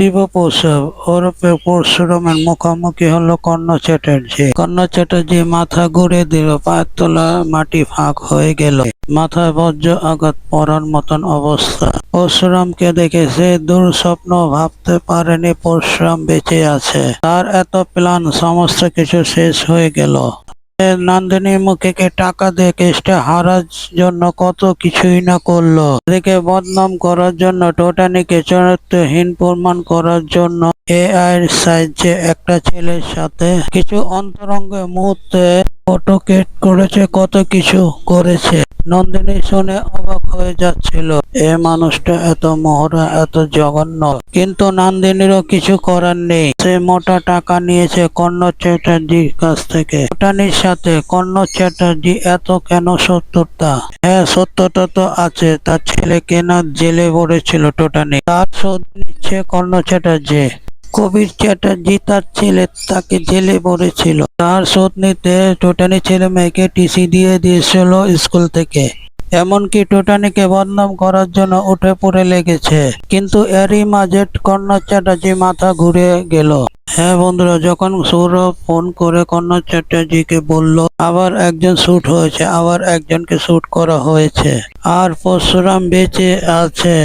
শিবপ্রসাদ ওরফে পরশুরামের মুখোমুখি হলো কর্ণ চ্যাটার্জি। কর্ণ চ্যাটার্জি মাথা ঘুরে দিল, পায়ের তলা মাটি ফাঁক হয়ে গেল, মাথায় বজ্র আঘাত পড়ার মতন অবস্থা। পরশুরামকে দেখে সে দুঃস্বপ্ন ভাবতে পারেনি পরশুরাম বেঁচে আছে। তার এত প্ল্যান সমস্ত কিছু শেষ হয়ে গেল। নন্দিনীর মুখে টাকা দিয়ে কেসটা হারার জন্য কত কিছুই না করলো। এদিকে বদনাম করার জন্য, টোটানিকে চরিত্রহীন প্রমাণ করার জন্য এআই এর সাহায্যে একটা ছেলের সাথে কিছু অন্তরঙ্গ মুহূর্তে ফটো ক্রিয়েট করেছে, কত কিছু করেছে। নন্দিনী শুনে অবাক হয়ে যাচ্ছিল, এ মানুষটা এত মহড়া, এত জঘন্য। কিন্তু নন্দিনীরও কিছু করার নেই। সে মোটা টাকা নিয়েছে কর্ণ চ্যাটার্জির কাছ থেকে। টোটানির সাথে কর্ণ চ্যাটার্জি এত কেন সত্যতা? হ্যাঁ, সত্যতা তো আছে। তার ছেলেকে না জেলে ভরেছিল টোটানি, তার শোধ নিচ্ছে কর্ণ চ্যাটার্জি। কবির চ্যাটার্জি তার ছেলে, তাকে জেলে ভরেছিল। তার শোধ নিতে টোটানি ছেলে মেয়েকে টিসি দিয়ে দিয়েছিল স্কুল থেকে। এমনকি টোটানিকে বদনাম করার জন্য উঠে পড়ে লেগেছে। কিন্তু এরই মাঝে কর্ণ চ্যাটার্জি মাথা ঘুরে গেল। হ্যাঁ বন্ধুরা, যখন সৌরভ ফোন করে কর্ণ চ্যাটার্জিকে বলল আবার একজন শুট হয়েছে, আবার একজনকে শুট করা হয়েছে, আর পরশুরাম বেঁচে আছে,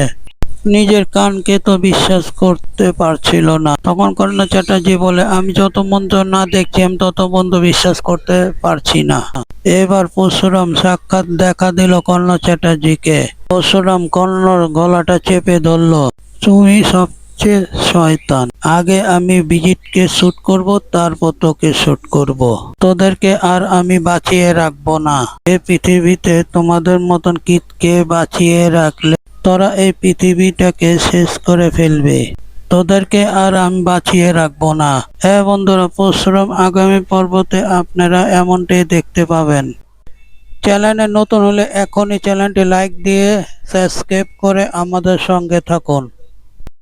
নিজের কানকে তো বিশ্বাস করতে পারছিল না। তখন কর্ণ চ্যাটার্জি বলে, আমি যত মন্ত্র না দেখছি আমি তত মন্ত্র বিশ্বাস করতে পারছি না। এবার পরশুরাম সাক্ষাৎ দেখা দিল কর্ণ চ্যাটার্জিকে। পরশুরাম কর্ণর গলাটা চেপে ধরল, তুমি সবচেয়ে শয়তান। আগে আমি বিজিতকে শুট করব, তারপর তোকে শুট করব। তোদেরকে আর আমি বাঁচিয়ে রাখবো না। এই পৃথিবীতে তোমাদের মতন কিটকে বাঁচিয়ে রাখলে তোরা এই পৃথিবীটাকে শেষ করে ফেলবে। তোদেরকে আর আমি বাঁচিয়ে রাখবো না। হ্যাঁ বন্ধুরা, পরশুরাম আগামী পর্বতে আপনারা এমনটাই দেখতে পাবেন। চ্যানেলে নতুন হলে এখনই চ্যানেলটি লাইক দিয়ে সাবস্ক্রাইব করে আমাদের সঙ্গে থাকুন।